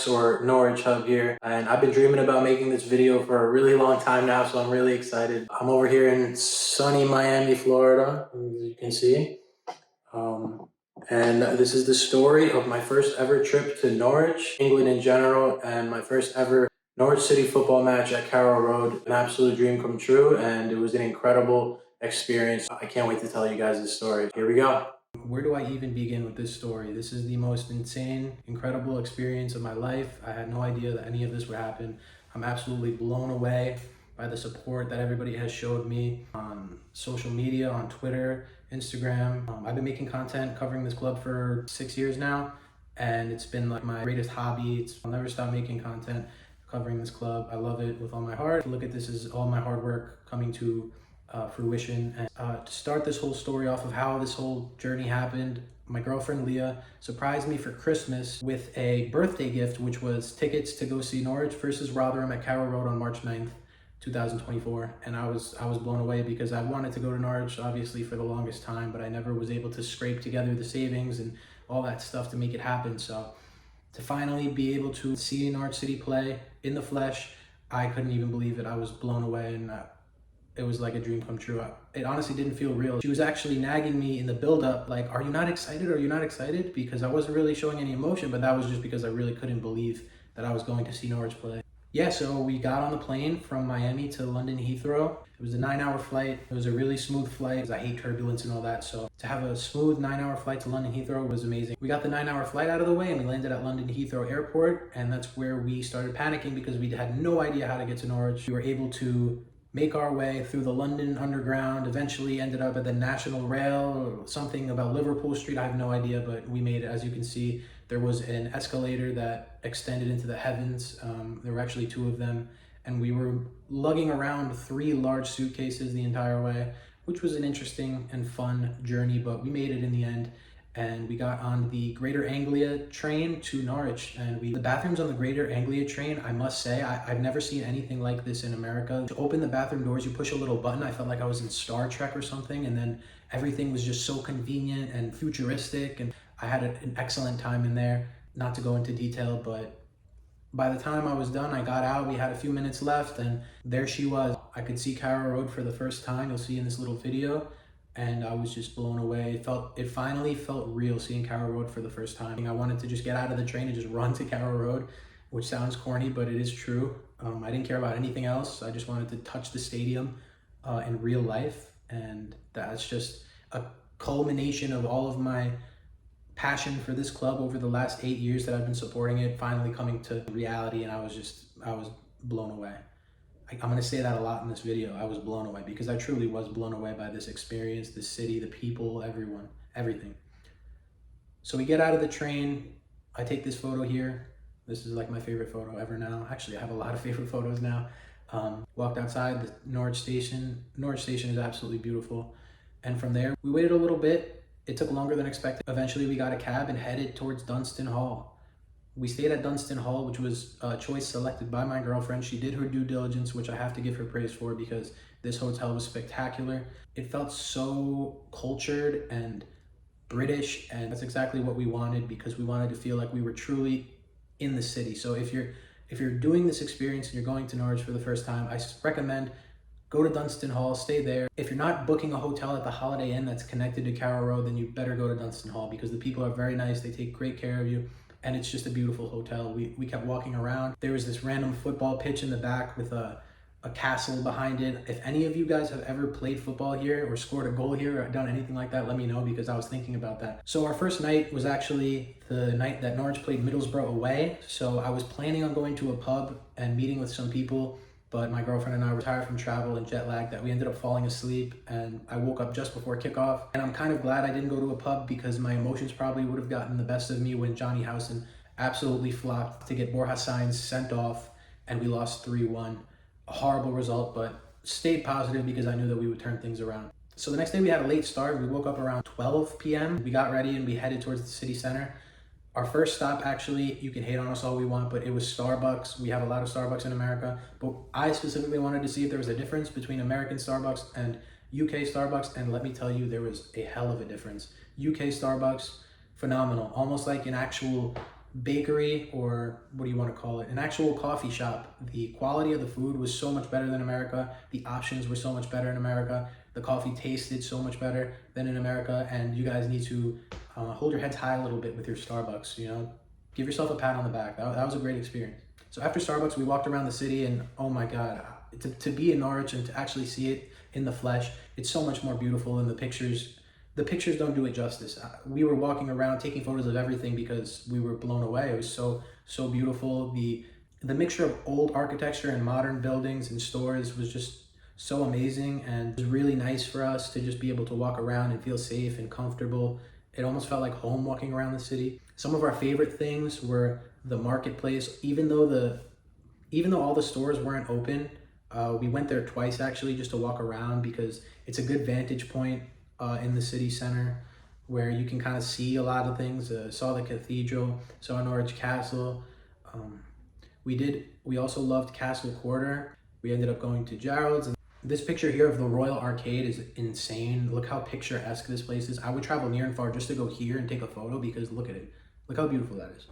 Max, or Norwich Hub here, and I've been dreaming about making this video for a really long time now, so I'm really excited. I'm over here in sunny Miami, Florida, as you can see. And this is the story of my first ever trip to Norwich, England in general, and my first ever Norwich City football match at Carrow Road. An absolute dream come true, and it was an incredible experience. I can't wait to tell you guys this story. Here we go. Where do I even begin with this story? This is the most insane, incredible experience of my life. I had no idea that any of this would happen. I'm absolutely blown away by the support that everybody has showed me on social media, on Twitter, Instagram. I've been making content covering this club for 6 years now, and it's been like my greatest hobby. I'll never stop making content covering this club. I love it with all my heart. Look at this as all my hard work coming to fruition. And to start this whole story off of how this whole journey happened, my girlfriend Leah surprised me for Christmas with a birthday gift, which was tickets to go see Norwich versus Rotherham at Carrow Road on March 9th. 2024, and I was blown away because I wanted to go to Norwich obviously for the longest time, but I never was able to scrape together the savings and all that stuff to make it happen. So to finally be able to see Norwich City play in the flesh, I couldn't even believe it. I was blown away, and it was like a dream come true. It honestly didn't feel real. She was actually nagging me in the build-up, like, are you not excited? Are you not excited? Because I wasn't really showing any emotion, but that was just because I really couldn't believe that I was going to see Norwich play. Yeah, so we got on the plane from Miami to London Heathrow. It was a 9-hour flight. It was a really smooth flight because I hate turbulence and all that. So to have a smooth 9-hour flight to London Heathrow was amazing. We got the 9-hour flight out of the way and we landed at London Heathrow Airport. And that's where we started panicking because we had no idea how to get to Norwich. We were able to make our way through the London Underground, eventually ended up at the National Rail or something about Liverpool Street. I have no idea, but we made it. As you can see, there was an escalator that extended into the heavens. There were actually 2 of them. And we were lugging around 3 large suitcases the entire way, which was an interesting and fun journey, but we made it in the end. And we got on the Greater Anglia train to Norwich, and the bathrooms on the Greater Anglia train, I must say, I've never seen anything like this in America. To open the bathroom doors, you push a little button. I felt like I was in Star Trek or something, and then everything was just so convenient and futuristic, and I had an excellent time in there. Not to go into detail, but by the time I was done, I got out, we had a few minutes left, and there she was. I could see Carrow Road for the first time. You'll see in this little video. And I was just blown away. It finally felt real seeing Carrow Road for the first time. I wanted to just get out of the train and just run to Carrow Road, which sounds corny, but it is true. I didn't care about anything else. I just wanted to touch the stadium in real life. And that's just a culmination of all of my passion for this club over the last 8 years that I've been supporting it, finally coming to reality. And I was blown away. I'm going to say that a lot in this video. I was blown away because I truly was blown away by this experience, this city, the people, everyone, everything. So we get out of the train. I take this photo here. This is like my favorite photo ever now. Actually, I have a lot of favorite photos now. Walked outside the Norwich Station. Norwich Station is absolutely beautiful. And from there, we waited a little bit. It took longer than expected. Eventually, we got a cab and headed towards Dunston Hall. We stayed at Dunston Hall, which was a choice selected by my girlfriend. She did her due diligence, which I have to give her praise for because this hotel was spectacular. It felt so cultured and British, and that's exactly what we wanted because we wanted to feel like we were truly in the city. So if you're doing this experience and you're going to Norwich for the first time, I recommend go to Dunston Hall, stay there. If you're not booking a hotel at the Holiday Inn that's connected to Carrow Road, then you better go to Dunston Hall because the people are very nice. They take great care of you. And it's just a beautiful hotel. We kept walking around. There was this random football pitch in the back with a castle behind it. If any of you guys have ever played football here or scored a goal here or done anything like that, let me know because I was thinking about that. So our first night was actually the night that Norwich played Middlesbrough away. So I was planning on going to a pub and meeting with some people, but my girlfriend and I were tired from travel and jet lag that we ended up falling asleep, and I woke up just before kickoff. And I'm kind of glad I didn't go to a pub because my emotions probably would have gotten the best of me when Johnny Howson absolutely flopped to get Borja Sainz sent off and we lost 3-1. A horrible result, but stayed positive because I knew that we would turn things around. So the next day we had a late start. We woke up around 12 p.m. We got ready and we headed towards the city center. Our first stop, actually, you can hate on us all we want, but it was Starbucks. We have a lot of Starbucks in America, but I specifically wanted to see if there was a difference between American Starbucks and UK Starbucks, and let me tell you, there was a hell of a difference. UK Starbucks, phenomenal, almost like an actual bakery, or what do you want to call it, an actual coffee shop. The quality of the food was so much better than America. The options were so much better in America. The coffee tasted so much better than in America. And you guys need to hold your heads high a little bit with your Starbucks, you know? Give yourself a pat on the back. That was a great experience. So after Starbucks, we walked around the city, and oh my God, to be in Norwich and to actually see it in the flesh, it's so much more beautiful. And the pictures don't do it justice. We were walking around taking photos of everything because we were blown away. It was so beautiful. The mixture of old architecture and modern buildings and stores was just so amazing, and it was really nice for us to just be able to walk around and feel safe and comfortable. It almost felt like home walking around the city. Some of our favorite things were the marketplace. Even though all the stores weren't open, we went there twice actually just to walk around, because it's a good vantage point in the city center where you can kind of see a lot of things. Saw the cathedral, saw Norwich Castle. We also loved Castle Quarter. We ended up going to Gerald's. And this picture here of the Royal Arcade is insane. Look how picturesque this place is. I would travel near and far just to go here and take a photo, because look at it. Look how beautiful that is.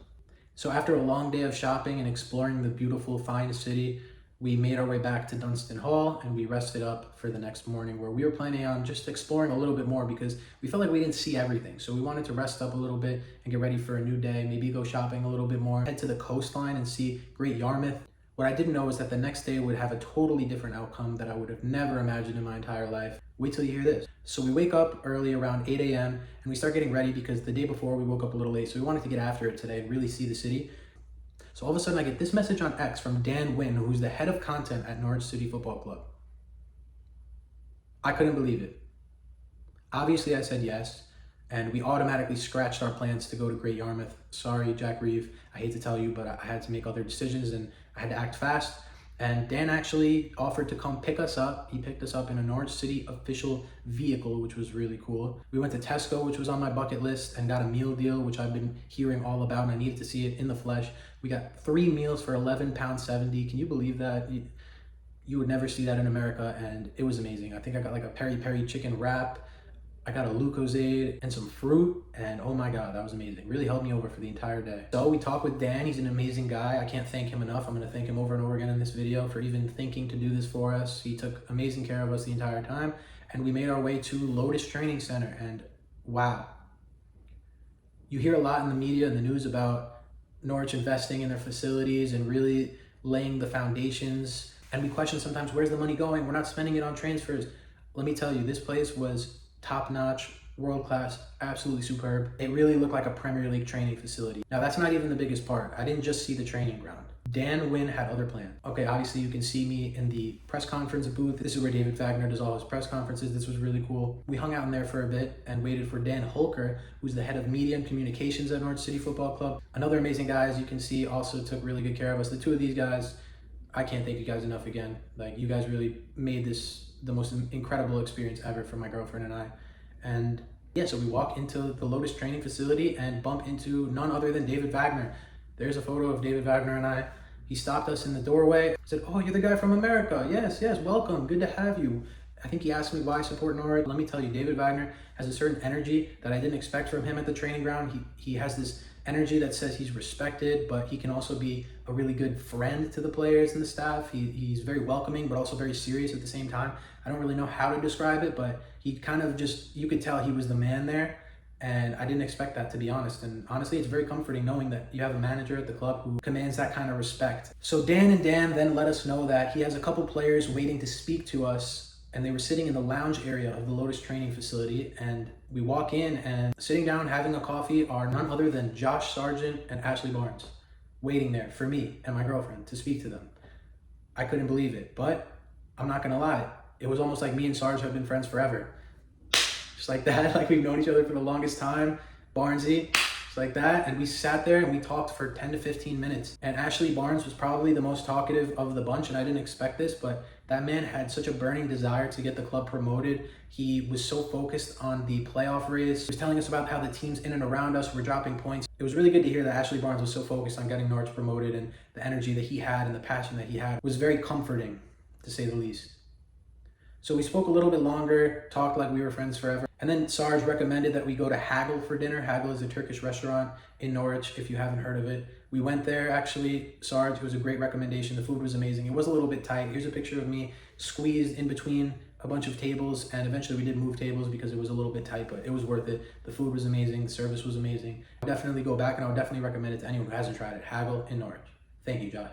So after a long day of shopping and exploring the beautiful, fine city, we made our way back to Dunston Hall, and we rested up for the next morning, where we were planning on just exploring a little bit more, because we felt like we didn't see everything. So we wanted to rest up a little bit and get ready for a new day, maybe go shopping a little bit more, head to the coastline and see Great Yarmouth. What I didn't know is that the next day would have a totally different outcome that I would have never imagined in my entire life. Wait till you hear this. So we wake up early around 8 a.m. and we start getting ready, because the day before we woke up a little late. So we wanted to get after it today and really see the city. So all of a sudden I get this message on X from Dan Wynn, who's the head of content at Norwich City Football Club. I couldn't believe it. Obviously I said yes, and we automatically scratched our plans to go to Great Yarmouth. Sorry, Jack Reeve, I hate to tell you, but I had to make other decisions and I had to act fast. And Dan actually offered to come pick us up. He picked us up in a Norwich City official vehicle, which was really cool. We went to Tesco, which was on my bucket list, and got a meal deal, which I've been hearing all about, and I needed to see it in the flesh. We got 3 meals for £11.70. Can you believe that? You would never see that in America, and it was amazing. I think I got like a peri-peri chicken wrap. I got a Lucozade and some fruit, and oh my God, that was amazing. Really helped me over for the entire day. So we talked with Dan. He's an amazing guy. I can't thank him enough. I'm gonna thank him over and over again in this video for even thinking to do this for us. He took amazing care of us the entire time, and we made our way to Lotus Training Center, and wow. You hear a lot in the media and the news about Norwich investing in their facilities and really laying the foundations, and we question sometimes, where's the money going? We're not spending it on transfers. Let me tell you, this place was top-notch, world-class, absolutely superb. It really looked like a Premier League training facility. Now, that's not even the biggest part. I didn't just see the training ground. Dan Wynn had other plans. Okay, obviously you can see me in the press conference booth. This is where David Wagner does all his press conferences. This was really cool. We hung out in there for a bit and waited for Dan Holker, who's the head of media and communications at Norwich City Football Club. Another amazing guy, as you can see, also took really good care of us. The two of these guys, I can't thank you guys enough again. Like, you guys really made this the most incredible experience ever for my girlfriend and I. And yeah, so we walk into the Lotus training facility and bump into none other than David Wagner. There's a photo of David Wagner and I. He stopped us in the doorway, said, "Oh, you're the guy from America. Yes, welcome, good to have you." I think he asked me why I support Norwich. Let me tell you, David Wagner has a certain energy that I didn't expect from him at the training ground. He has this energy that says he's respected, but he can also be a really good friend to the players and the staff. He's very welcoming, but also very serious at the same time. I don't really know how to describe it, but he kind of just, you could tell he was the man there. And I didn't expect that, to be honest. And honestly, it's very comforting knowing that you have a manager at the club who commands that kind of respect. So Dan then let us know that he has a couple players waiting to speak to us, and they were sitting in the lounge area of the Lotus training facility. And we walk in, and sitting down having a coffee are none other than Josh Sargent and Ashley Barnes, waiting there for me and my girlfriend to speak to them. I couldn't believe it, but I'm not gonna lie. It was almost like me and Sarge have been friends forever. Just like that, like we've known each other for the longest time. Barnesy, just like that. And we sat there and we talked for 10 to 15 minutes. And Ashley Barnes was probably the most talkative of the bunch, and I didn't expect this, but that man had such a burning desire to get the club promoted. He was so focused on the playoff race. He was telling us about how the teams in and around us were dropping points. It was really good to hear that Ashley Barnes was so focused on getting Norwich promoted, and the energy that he had and the passion that he had was very comforting, to say the least. So we spoke a little bit longer, talked like we were friends forever. And then Sarge recommended that we go to Hagel for dinner. Hagel is a Turkish restaurant in Norwich, if you haven't heard of it. We went there actually, Sarge, it was a great recommendation. The food was amazing. It was a little bit tight. Here's a picture of me squeezed in between a bunch of tables, and eventually we did move tables because it was a little bit tight, but it was worth it. The food was amazing, the service was amazing. I'll definitely go back, and I would definitely recommend it to anyone who hasn't tried it. Hagel in Norwich. Thank you, Josh.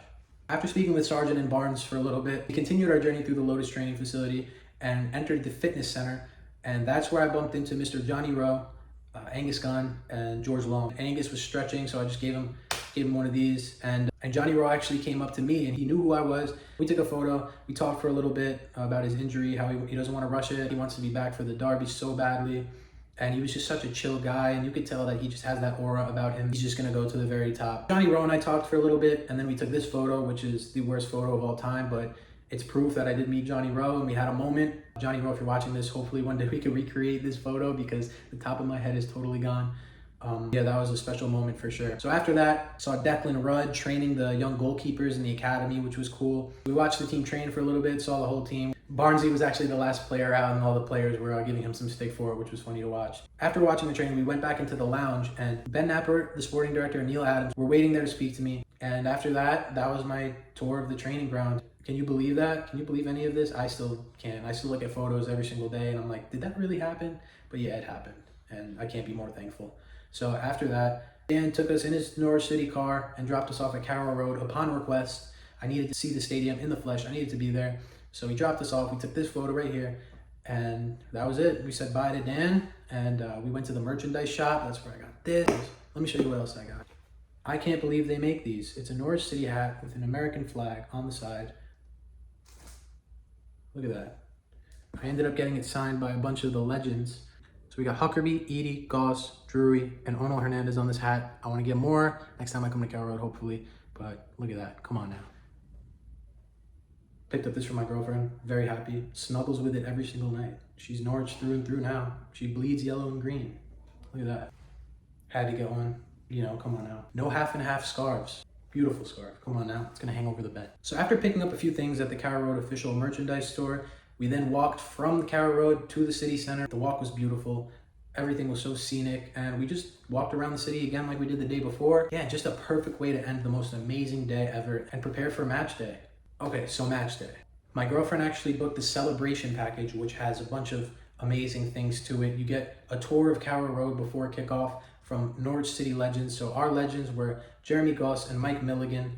After speaking with Sargent and Barnes for a little bit, we continued our journey through the Lotus training facility and entered the fitness center, and that's where I bumped into Mr. Johnny Rowe, Angus Gunn, and George Long. Angus was stretching, so I just gave him one of these, and Johnny Rowe actually came up to me and he knew who I was. We took a photo, we talked for a little bit about his injury, how he doesn't want to rush it, he wants to be back for the derby so badly, and he was just such a chill guy, and you could tell that he just has that aura about him. He's just gonna go to the very top. Johnny Rowe and I talked for a little bit, and then we took this photo, which is the worst photo of all time, but it's proof that I did meet Johnny Rowe and we had a moment. Johnny Rowe, if you're watching this, hopefully one day we can recreate this photo because the top of my head is totally gone. Yeah, that was a special moment for sure. So after that, saw Declan Rudd training the young goalkeepers in the academy, which was cool. We watched the team train for a little bit, saw the whole team. Barnsley was actually the last player out, and all the players were giving him some stick for it, which was funny to watch. After watching the training, we went back into the lounge, and Ben Napper, the sporting director, and Neil Adams were waiting there to speak to me. And after that, that was my tour of the training ground. Can you believe that? Can you believe any of this? I still can't. I still look at photos every single day, and I'm like, did that really happen? But yeah, it happened, and I can't be more thankful. So after that, Dan took us in his Norwich City car and dropped us off at Carroll Road upon request. I needed to see the stadium in the flesh. I needed to be there. So he dropped us off. We took this photo right here, and that was it. We said bye to Dan, and we went to the merchandise shop. That's where I got this. Let me show you what else I got. I can't believe they make these. It's a Norwich City hat with an American flag on the side. Look at that. I ended up getting it signed by a bunch of the legends. So we got Huckerby, Edie, Goss, Drury, and Onel Hernandez on this hat. I want to get more next time I come to Carroll Road, hopefully. But look at that. Come on now. Picked up this for my girlfriend. Very happy. Snuggles with it every single night. She's Norwich through and through now. She bleeds yellow and green. Look at that. Had to get one. You know, come on now. No half and half scarves. Beautiful scarf. Come on now. It's going to hang over the bed. So after picking up a few things at the Carroll Road official merchandise store, we then walked from the Carroll Road to the city center. The walk was beautiful. Everything was so scenic, and we just walked around the city again like we did the day before. Yeah, just a perfect way to end the most amazing day ever and prepare for match day. Okay, so match day. My girlfriend actually booked the celebration package, which has a bunch of amazing things to it. You get a tour of Carroll Road before kickoff from Norwich City legends. So our legends were Jeremy Goss and Mike Milligan.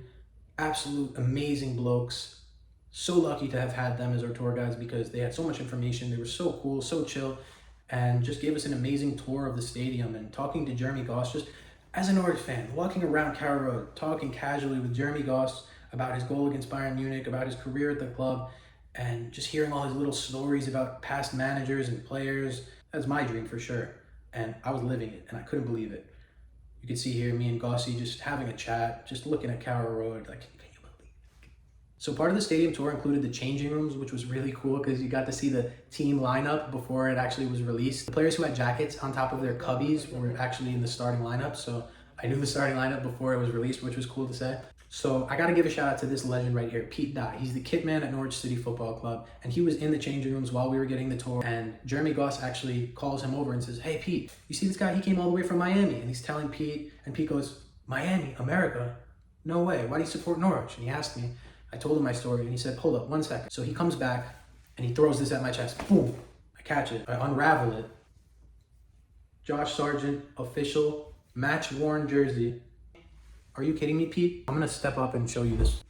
Absolute amazing blokes. So lucky to have had them as our tour guides because they had so much information. They were so cool, so chill, and just gave us an amazing tour of the stadium. And talking to Jeremy Goss, just as a Norwich fan, walking around Carroll Road, talking casually with Jeremy Goss about his goal against Bayern Munich, about his career at the club, and just hearing all his little stories about past managers and players. That's my dream for sure. And I was living it, and I couldn't believe it. You can see here me and Gossy just having a chat, just looking at Carroll Road, like, so part of the stadium tour included the changing rooms, which was really cool because you got to see the team lineup before it actually was released. The players who had jackets on top of their cubbies were actually in the starting lineup, so I knew the starting lineup before it was released, which was cool to say. So I got to give a shout out to this legend right here, Pete Dye. He's the kit man at Norwich City Football Club, and he was in the changing rooms while we were getting the tour, and Jeremy Goss actually calls him over and says, "Hey Pete, you see this guy? He came all the way from Miami," and he's telling Pete, and Pete goes, "Miami, America? No way, why do you support Norwich?" And he asked me. I told him my story, and he said, "Hold up, 1 second." So he comes back, and he throws this at my chest. Boom! I catch it. I unravel it. Josh Sargent, official, match-worn jersey. Are you kidding me, Pete? I'm going to step up and show you this.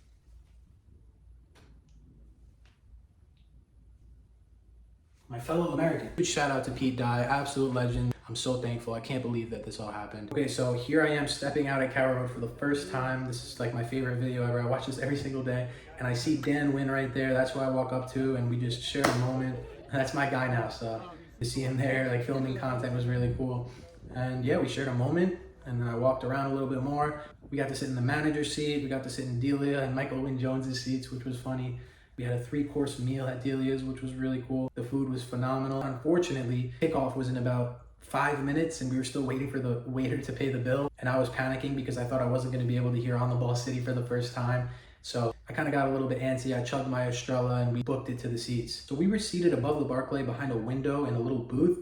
My fellow American. Huge shout out to Pete Dye, absolute legend. I'm so thankful. I can't believe that this all happened. Okay, so here I am stepping out at Carroll Road for the first time. This is like my favorite video ever. I watch this every single day, and I see Dan Wynn right there. That's who I walk up to, and we just share a moment. That's my guy now, so to see him there, like filming content was really cool. And yeah, we shared a moment, and then I walked around a little bit more. We got to sit in the manager's seat. We got to sit in Delia and Michael Wynn Jones's seats, which was funny. We had a 3-course meal at Delia's, which was really cool. The food was phenomenal. Unfortunately, kickoff was in about 5 minutes, and we were still waiting for the waiter to pay the bill. And I was panicking because I thought I wasn't going to be able to hear On the Ball City for the first time. So I kind of got a little bit antsy. I chugged my Estrella and we booked it to the seats. So we were seated above the Barclay behind a window in a little booth.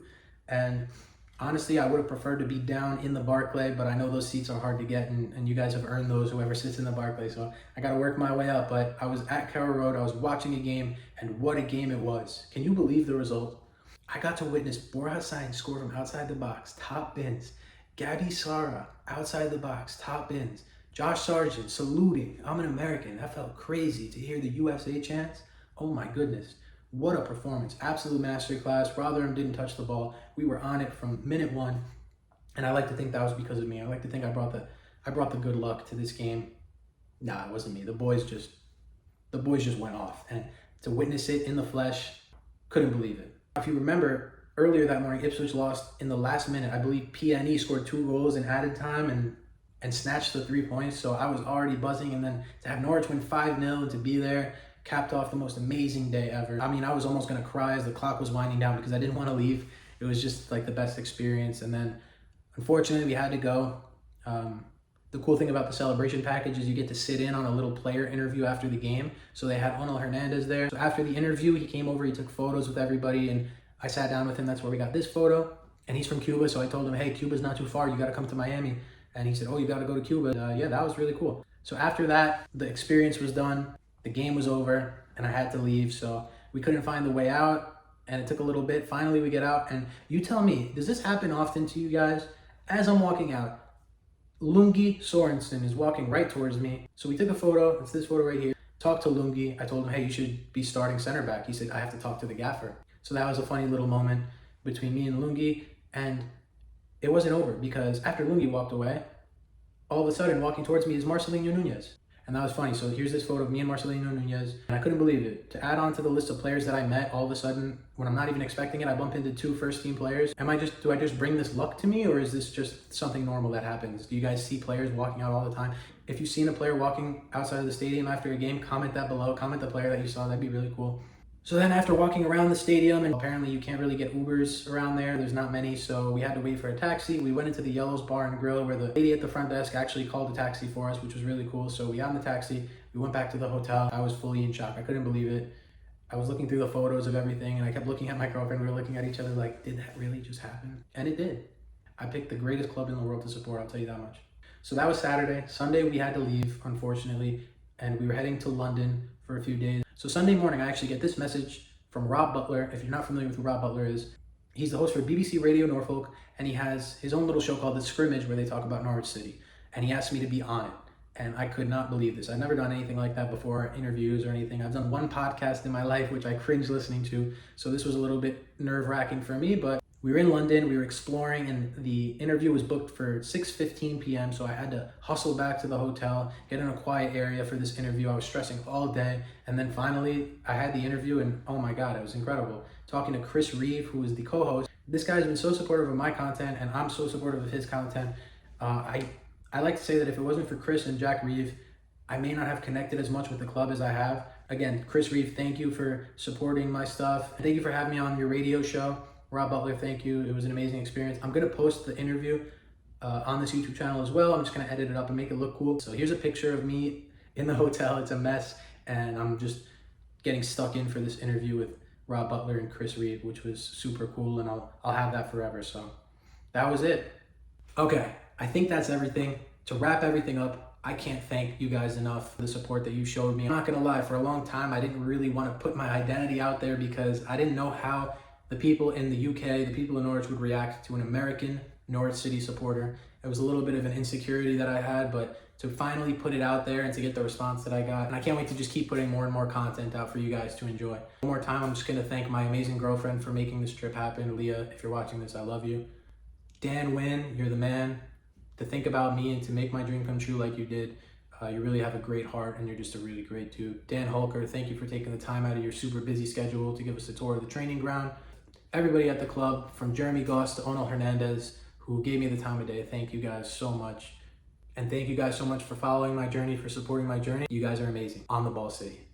And honestly, I would have preferred to be down in the Barclay, but I know those seats are hard to get, and you guys have earned those, whoever sits in the Barclay. So I got to work my way up. But I was at Carroll Road. I was watching a game, and what a game it was. Can you believe the result? I got to witness Borja Sainz score from outside the box, top bins. Gabby Sara, outside the box, top bins. Josh Sargent saluting. I'm an American. That felt crazy to hear the USA chants. Oh my goodness. What a performance. Absolute masterclass. Rotherham didn't touch the ball. We were on it from minute one. And I like to think that was because of me. I like to think I brought the good luck to this game. Nah, it wasn't me. The boys just went off. And to witness it in the flesh, couldn't believe it. If you remember, earlier that morning, Ipswich lost in the last minute. I believe PNE scored 2 goals in added time and snatched the 3 points. So I was already buzzing. And then to have Norwich win 5-0 and to be there, capped off the most amazing day ever. I mean, I was almost going to cry as the clock was winding down because I didn't want to leave. It was just like the best experience. And then, unfortunately, we had to go. The cool thing about the celebration package is you get to sit in on a little player interview after the game. So they had Onel Hernandez there. So after the interview, he came over, he took photos with everybody, and I sat down with him. That's where we got this photo. And he's from Cuba, so I told him, hey, Cuba's not too far. You got to come to Miami. And he said, oh, you got to go to Cuba. Yeah, that was really cool. So after that, the experience was done. The game was over, and I had to leave. So we couldn't find the way out, and it took a little bit. Finally, we get out, and you tell me, does this happen often to you guys? As I'm walking out, Lungi Sorensen is walking right towards me. So we took a photo. It's this photo right here. Talked to Lungi. I told him, hey, you should be starting center back. He said, I have to talk to the gaffer. So that was a funny little moment between me and Lungi. And it wasn't over because after Lungi walked away, all of a sudden walking towards me is Marcelinho Nunez. And that was funny. So here's this photo of me and Marcelinho Nunez. And I couldn't believe it. To add on to the list of players that I met, all of a sudden, when I'm not even expecting it, I bump into 2 first-team players. Do I just bring this luck to me, or is this just something normal that happens? Do you guys see players walking out all the time? If you've seen a player walking outside of the stadium after a game, comment that below. Comment the player that you saw. That'd be really cool. So then after walking around the stadium, and apparently you can't really get Ubers around there, there's not many, so we had to wait for a taxi. We went into the Yellows Bar and Grill where the lady at the front desk actually called the taxi for us, which was really cool. So we got in the taxi, we went back to the hotel. I was fully in shock. I couldn't believe it. I was looking through the photos of everything, and I kept looking at my girlfriend. We were looking at each other like, did that really just happen? And it did. I picked the greatest club in the world to support, I'll tell you that much. So that was Saturday. Sunday we had to leave, unfortunately, and we were heading to London for a few days. So Sunday morning I actually get this message from Rob Butler. If you're not familiar with who Rob Butler is, he's the host for BBC Radio Norfolk, and he has his own little show called The Scrimmage where they talk about Norwich City. And he asked me to be on it. And I could not believe this. I've never done anything like that before, interviews or anything. I've done one podcast in my life, which I cringe listening to. So this was a little bit nerve-wracking for me, but we were in London, we were exploring, and the interview was booked for 6:15 p.m. So I had to hustle back to the hotel, get in a quiet area for this interview. I was stressing all day. And then finally I had the interview, and oh my God, it was incredible. Talking to Chris Reeve, who is the co-host. This guy's been so supportive of my content, and I'm so supportive of his content. I like to say that if it wasn't for Chris and Jack Reeve, I may not have connected as much with the club as I have. Again, Chris Reeve, thank you for supporting my stuff. Thank you for having me on your radio show. Rob Butler, thank you. It was an amazing experience. I'm going to post the interview on this YouTube channel as well. I'm just going to edit it up and make it look cool. So here's a picture of me in the hotel. It's a mess, and I'm just getting stuck in for this interview with Rob Butler and Chris Reeve, which was super cool, and I'll have that forever. So that was it. Okay, I think that's everything. To wrap everything up, I can't thank you guys enough for the support that you showed me. I'm not gonna lie, for a long time, I didn't really want to put my identity out there because I didn't know how the people in the UK, the people in Norwich would react to an American Norwich City supporter. It was a little bit of an insecurity that I had, but to finally put it out there and to get the response that I got, and I can't wait to just keep putting more and more content out for you guys to enjoy. One more time, I'm just gonna thank my amazing girlfriend for making this trip happen. Leah, if you're watching this, I love you. Dan Wynn, you're the man. To think about me and to make my dream come true like you did, you really have a great heart, and you're just a really great dude. Dan Holker, thank you for taking the time out of your super busy schedule to give us a tour of the training ground. Everybody at the club, from Jeremy Goss to Onel Hernandez, who gave me the time of day, thank you guys so much. And thank you guys so much for following my journey, for supporting my journey. You guys are amazing. On the Ball City.